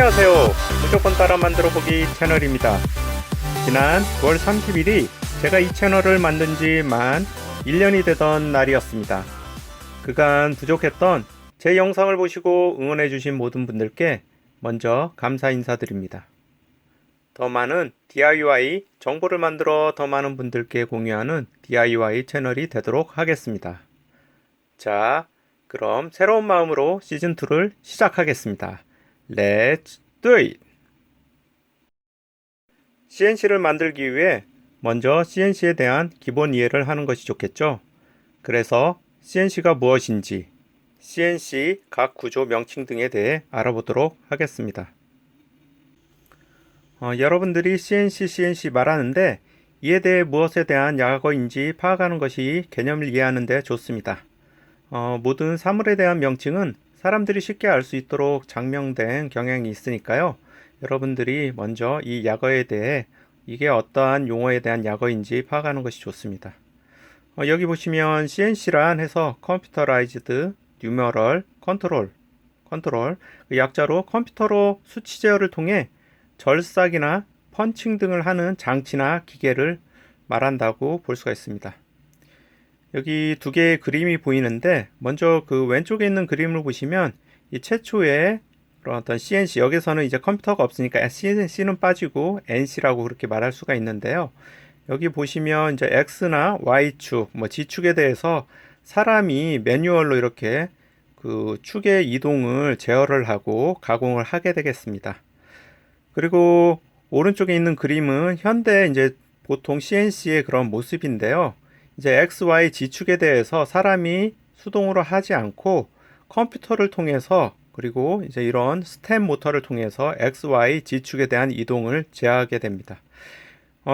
안녕하세요. 무조건 따라 만들어 보기 채널입니다. 지난 9월 30일이 제가 이 채널을 만든 지 만 1년이 되던 날이었습니다. 그간 부족했던 제 영상을 보시고 응원해 주신 모든 분들께 먼저 감사 인사드립니다. 더 많은 DIY 정보를 만들어 더 많은 분들께 공유하는 DIY 채널이 되도록 하겠습니다. 자, 그럼 새로운 마음으로 시즌2를 시작하겠습니다. Let's do it! CNC를 만들기 위해 먼저 CNC에 대한 기본 이해를 하는 것이 좋겠죠. 그래서 CNC가 무엇인지, CNC 각 구조 명칭 등에 대해 알아보도록 하겠습니다. 여러분들이 CNC 말하는데 이에 대해 무엇에 대한 약어인지 파악하는 것이 개념을 이해하는 데 좋습니다. 모든 사물에 대한 명칭은 사람들이 쉽게 알 수 있도록 장명된 경향이 있으니까요. 여러분들이 먼저 이 약어에 대해 이게 어떠한 용어에 대한 약어인지 파악하는 것이 좋습니다. 여기 보시면 CNC란 해서 Computerized Numeral Control, 그 약자로 컴퓨터로 수치 제어를 통해 절삭이나 펀칭 등을 하는 장치나 기계를 말한다고 볼 수가 있습니다. 여기 두 개의 그림이 보이는데 먼저 그 왼쪽에 있는 그림을 보시면 이 최초의 그런 어떤 CNC, 여기서는 이제 컴퓨터가 없으니까 CNC는 빠지고 NC라고 그렇게 말할 수가 있는데요. 여기 보시면 이제 X나 Y축, G축에 대해서 사람이 매뉴얼로 이렇게 그 축의 이동을 제어를 하고 가공을 하게 되겠습니다. 그리고 오른쪽에 있는 그림은 현대 이제 보통 CNC의 그런 모습인데요. 이제 X, Y, G축에 대해서 사람이 수동으로 하지 않고 컴퓨터를 통해서 그리고 이제 이런 스텝 모터를 통해서 X, Y, G축에 대한 이동을 제어하게 됩니다.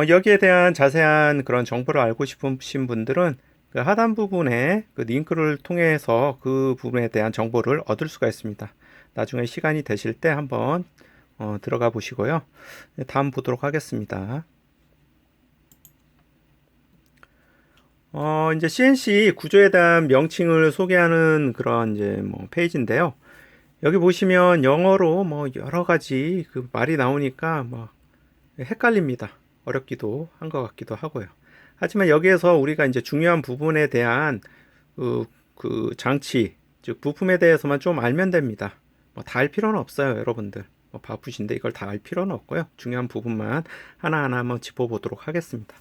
여기에 대한 자세한 그런 정보를 알고 싶으신 분들은 그 하단 부분에 그 링크를 통해서 그 부분에 대한 정보를 얻을 수가 있습니다. 나중에 시간이 되실 때 한번 들어가 보시고요. 다음 보도록 하겠습니다. 이제 CNC 구조에 대한 명칭을 소개하는 그런 이제 페이지인데요. 여기 보시면 영어로 여러 가지 그 말이 나오니까 헷갈립니다. 어렵기도 한 것 같기도 하고요. 하지만 여기에서 우리가 이제 중요한 부분에 대한 그 장치, 즉 부품에 대해서만 좀 알면 됩니다. 다 알 필요는 없어요, 여러분들. 바쁘신데 이걸 다 알 필요는 없고요. 중요한 부분만 하나하나 한번 짚어보도록 하겠습니다.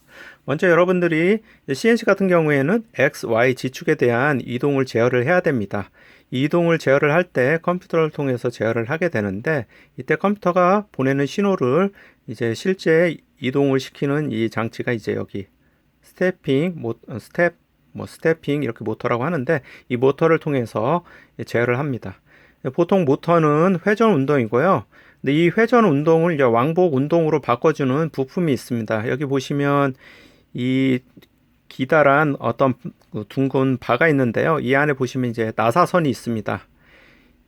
먼저 여러분들이 CNC 같은 경우에는 X, Y, G축에 대한 이동을 제어를 해야 됩니다. 이 이동을 제어를 할 때 컴퓨터를 통해서 제어를 하게 되는데 이때 컴퓨터가 보내는 신호를 이제 실제 이동을 시키는 이 장치가 이제 여기 스태핑 이렇게 모터라고 하는데 이 모터를 통해서 제어를 합니다. 보통 모터는 회전 운동이고요. 근데 이 회전 운동을 이제 왕복 운동으로 바꿔주는 부품이 있습니다. 여기 보시면 이 기다란 어떤 둥근 바가 있는데요. 이 안에 보시면 이제 나사선이 있습니다.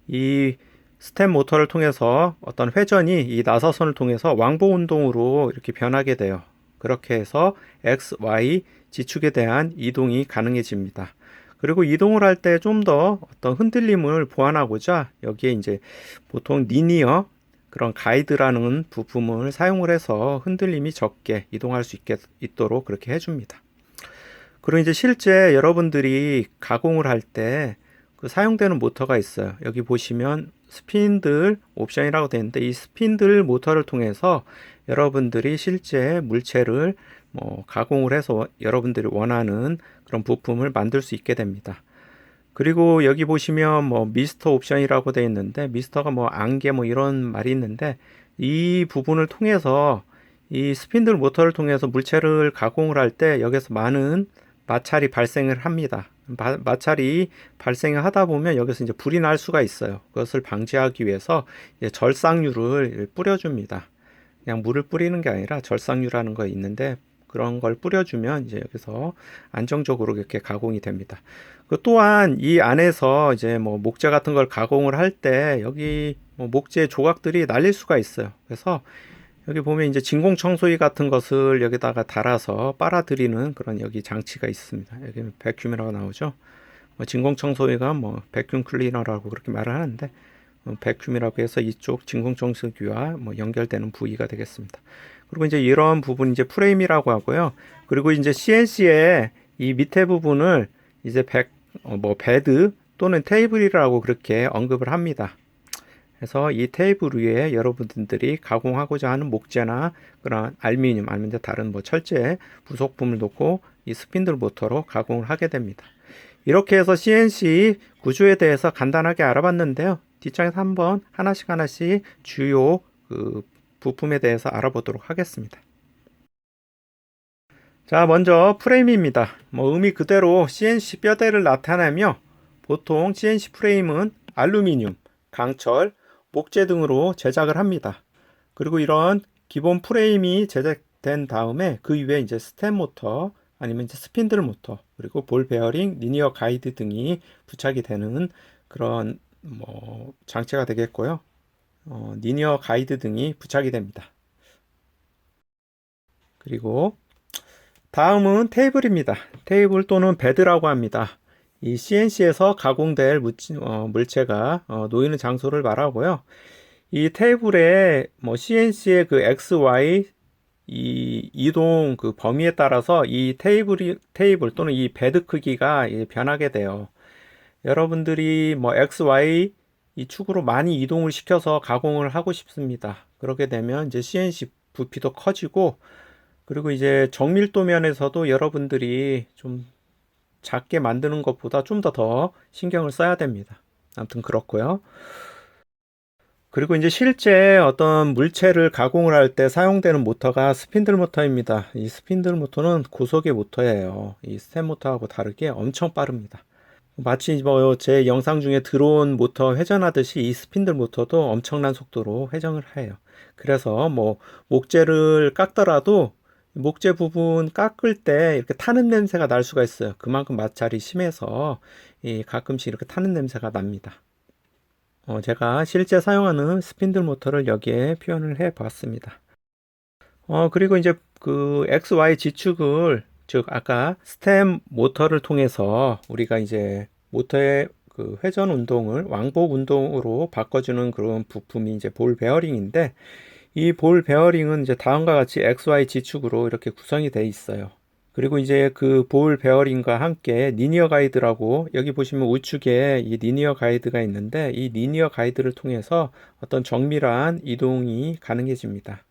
이 스텝 모터를 통해서 어떤 회전이 이 나사선을 통해서 왕복 운동으로 이렇게 변하게 돼요. 그렇게 해서 X, Y, G축에 대한 이동이 가능해집니다. 그리고 이동을 할 때 좀 더 어떤 흔들림을 보완하고자 여기에 이제 보통 리니어 그런 가이드라는 부품을 사용을 해서 흔들림이 적게 이동할 수 있도록 그렇게 해줍니다. 그리고 이제 실제 여러분들이 가공을 할 때 그 사용되는 모터가 있어요. 여기 보시면 스핀들 옵션이라고 되어 있는데 이 스핀들 모터를 통해서 여러분들이 실제 물체를 가공을 해서 여러분들이 원하는 그런 부품을 만들 수 있게 됩니다. 그리고 여기 보시면 미스터 옵션이라고 되어 있는데 미스터가 안개 이런 말이 있는데 이 부분을 통해서 이 스핀들 모터를 통해서 물체를 가공을 할 때 여기서 많은 마찰이 발생을 합니다. 마찰이 발생을 하다 보면 여기서 이제 불이 날 수가 있어요. 그것을 방지하기 위해서 이제 절삭유를 뿌려줍니다. 그냥 물을 뿌리는 게 아니라 절삭유라는 거 있는데 그런 걸 뿌려주면 이제 여기서 안정적으로 이렇게 가공이 됩니다. 그 또한 이 안에서 이제 목재 같은 걸 가공을 할 때 여기 목재 조각들이 날릴 수가 있어요. 그래서 여기 보면 이제 진공 청소기 같은 것을 여기다가 달아서 빨아들이는 그런 여기 장치가 있습니다. 여기 베큐이라고 나오죠. 진공 청소기가 베큐um 클리너라고 그렇게 말을 하는데 백큐이라고 해서 이쪽 진공청소기와 뭐 연결되는 부위가 되겠습니다. 그리고 이제 이런 부분 이제 프레임이라고 하고요. 그리고 이제 CNC의 이 밑에 부분을 이제 베드 또는 테이블이라고 그렇게 언급을 합니다. 그래서 이 테이블 위에 여러분들이 가공하고자 하는 목재나 그런 알루미늄 아니면 다른 뭐 철제 부속품을 놓고 이 스핀들 모터로 가공을 하게 됩니다. 이렇게 해서 CNC 구조에 대해서 간단하게 알아봤는데요. 뒷장에서 한번 하나씩 주요 부품에 대해서 알아보도록 하겠습니다. 자, 먼저 프레임입니다. 뭐 의미 그대로 CNC 뼈대를 나타내며 보통 CNC 프레임은 알루미늄, 강철, 목재 등으로 제작을 합니다. 그리고 이런 기본 프레임이 제작된 다음에 그 위에 이제 스텝 모터 아니면 이제 스핀들 모터 그리고 볼 베어링, 리니어 가이드 등이 부착이 되는 그런 뭐 장치가 되겠고요. 리니어 가이드 등이 부착이 됩니다. 그리고 다음은 테이블입니다. 테이블 또는 베드라고 합니다. 이 CNC에서 가공될 물체가 놓이는 장소를 말하고요. 이 테이블에 뭐 CNC의 그 XY 이 이동 그 범위에 따라서 이 테이블 또는 이 베드 크기가 변하게 돼요. 여러분들이 뭐 XY 이 축으로 많이 이동을 시켜서 가공을 하고 싶습니다. 그렇게 되면 이제 CNC 부피도 커지고 그리고 이제 정밀도 면에서도 여러분들이 좀 작게 만드는 것보다 좀 더 신경을 써야 됩니다. 아무튼 그렇고요. 그리고 이제 실제 어떤 물체를 가공을 할 때 사용되는 모터가 스핀들 모터입니다. 이 스핀들 모터는 고속의 모터예요. 이 스텝 모터하고 다르게 엄청 빠릅니다. 마치 뭐 제 영상 중에 드론 모터 회전하듯이 이 스핀들 모터도 엄청난 속도로 회전을 해요. 그래서 뭐 목재를 깎더라도 목재 부분 깎을 때 이렇게 타는 냄새가 날 수가 있어요. 그만큼 마찰이 심해서 가끔씩 이렇게 타는 냄새가 납니다. 제가 실제 사용하는 스핀들 모터를 여기에 표현을 해 봤습니다. 그리고 이제 그 XY 지축을 즉 아까 스템 모터를 통해서 우리가 이제 모터의 그 회전 운동을 왕복 운동으로 바꿔주는 그런 부품이 이제 볼 베어링인데 이 볼 베어링은 이제 다음과 같이 XY 지축으로 이렇게 구성이 되어 있어요. 그리고 이제 그 볼 베어링과 함께 리니어 가이드라고 여기 보시면 우측에 이 리니어 가이드가 있는데 이 리니어 가이드를 통해서 어떤 정밀한 이동이 가능해집니다.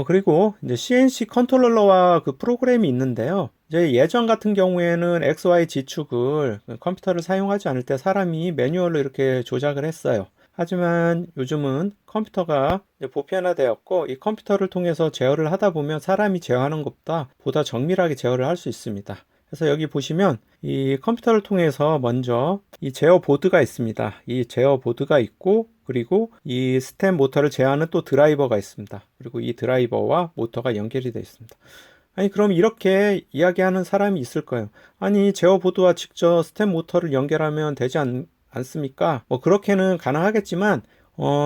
그리고 이제 CNC 컨트롤러와 그 프로그램이 있는데요. 이제 예전 같은 경우에는 XY 지축을 컴퓨터를 사용하지 않을 때 사람이 매뉴얼로 이렇게 조작을 했어요. 하지만 요즘은 컴퓨터가 보편화되었고 이 컴퓨터를 통해서 제어를 하다 보면 사람이 제어하는 것보다 보다 정밀하게 제어를 할 수 있습니다. 그래서 여기 보시면 이 컴퓨터를 통해서 먼저 이 제어 보드가 있습니다. 이 제어 보드가 있고 그리고 이 스텝 모터를 제어하는 또 드라이버가 있습니다. 그리고 이 드라이버와 모터가 연결이 되어 있습니다. 아니 그럼 이렇게 이야기하는 사람이 있을 거예요. 아니 제어 보드와 직접 스텝 모터를 연결하면 되지 않습니까? 뭐 그렇게는 가능하겠지만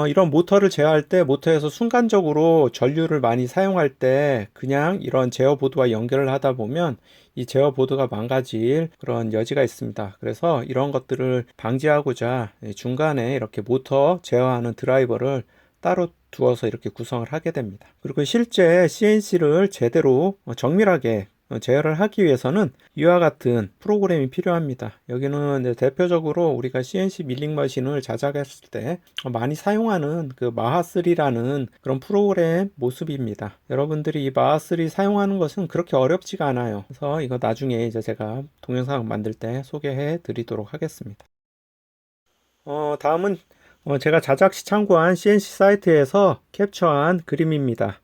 이런 모터를 제어할 때 모터에서 순간적으로 전류를 많이 사용할 때 그냥 이런 제어 보드와 연결을 하다 보면 이 제어 보드가 망가질 그런 여지가 있습니다. 그래서 이런 것들을 방지하고자 중간에 이렇게 모터 제어하는 드라이버를 따로 두어서 이렇게 구성을 하게 됩니다. 그리고 실제 CNC를 제대로 정밀하게 제어를 하기 위해서는 이와 같은 프로그램이 필요합니다. 여기는 대표적으로 우리가 CNC 밀링 머신을 제작했을 때 많이 사용하는 그 마하3라는 그런 프로그램 모습입니다. 여러분들이 이 마하3 사용하는 것은 그렇게 어렵지가 않아요. 그래서 이거 나중에 이제 제가 동영상 만들 때 소개해 드리도록 하겠습니다. 다음은 제가 자작시 참고한 CNC 사이트에서 캡처한 그림입니다.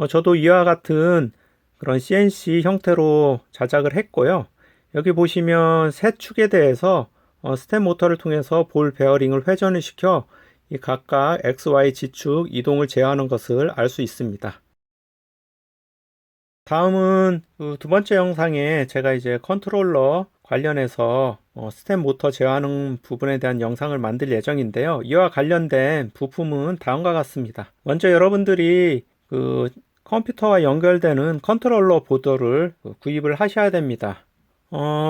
저도 이와 같은 그런 CNC 형태로 자작을 했고요. 여기 보시면 세 축에 대해서 스텝 모터를 통해서 볼 베어링을 회전을 시켜 이 각각 XY 지축 이동을 제어하는 것을 알 수 있습니다. 다음은 그두 번째 영상에 제가 이제 컨트롤러 관련해서 스텝 모터 제어하는 부분에 대한 영상을 만들 예정인데요. 이와 관련된 부품은 다음과 같습니다. 먼저 여러분들이 그 컴퓨터와 연결되는 컨트롤러 보드를 구입을 하셔야 됩니다.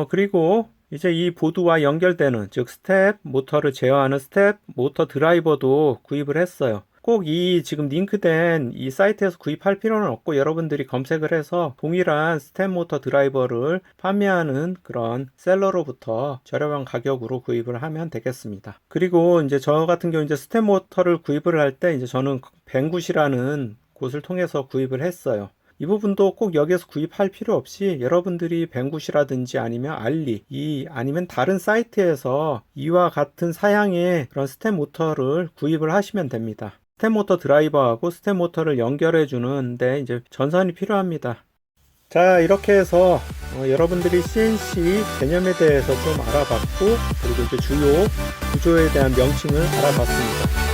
그리고 이제 이 보드와 연결되는, 즉 스텝 모터를 제어하는 스텝 모터 드라이버도 구입을 했어요. 꼭 이 지금 링크된 이 사이트에서 구입할 필요는 없고, 여러분들이 검색을 해서 동일한 스텝 모터 드라이버를 판매하는 그런 셀러로부터 저렴한 가격으로 구입을 하면 되겠습니다. 그리고 이제 저 같은 경우 이제 스텝 모터를 구입을 할 때 이제 저는 뱅굿이라는 곳을 통해서 구입을 했어요. 이 부분도 꼭 여기에서 구입할 필요 없이 여러분들이 뱅굿이라든지 아니면 아니면 다른 사이트에서 이와 같은 사양의 그런 스텝 모터를 구입을 하시면 됩니다. 스텝 모터 드라이버하고 스텝 모터를 연결해 주는데 이제 전선이 필요합니다. 자, 이렇게 해서 여러분들이 CNC 개념에 대해서 좀 알아봤고, 그리고 이제 주요 구조에 대한 명칭을 알아봤습니다.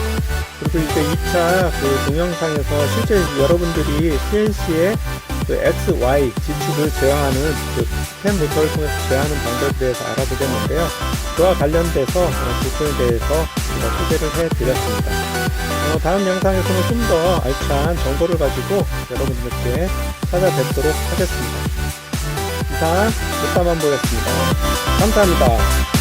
그리고 이제 2차 그 동영상에서 실제 여러분들이 CNC의 그 X, Y 지축을 제어하는 그 스텝 모터를 통해서 제어하는 방법에 대해서 알아보겠는데요. 그와 관련돼서 부분에 대해서 소개를 해드렸습니다. 다음 영상에서는 좀 더 알찬 정보를 가지고 여러분들께 찾아뵙도록 하겠습니다. 이상 굿다만보였습니다. 감사합니다.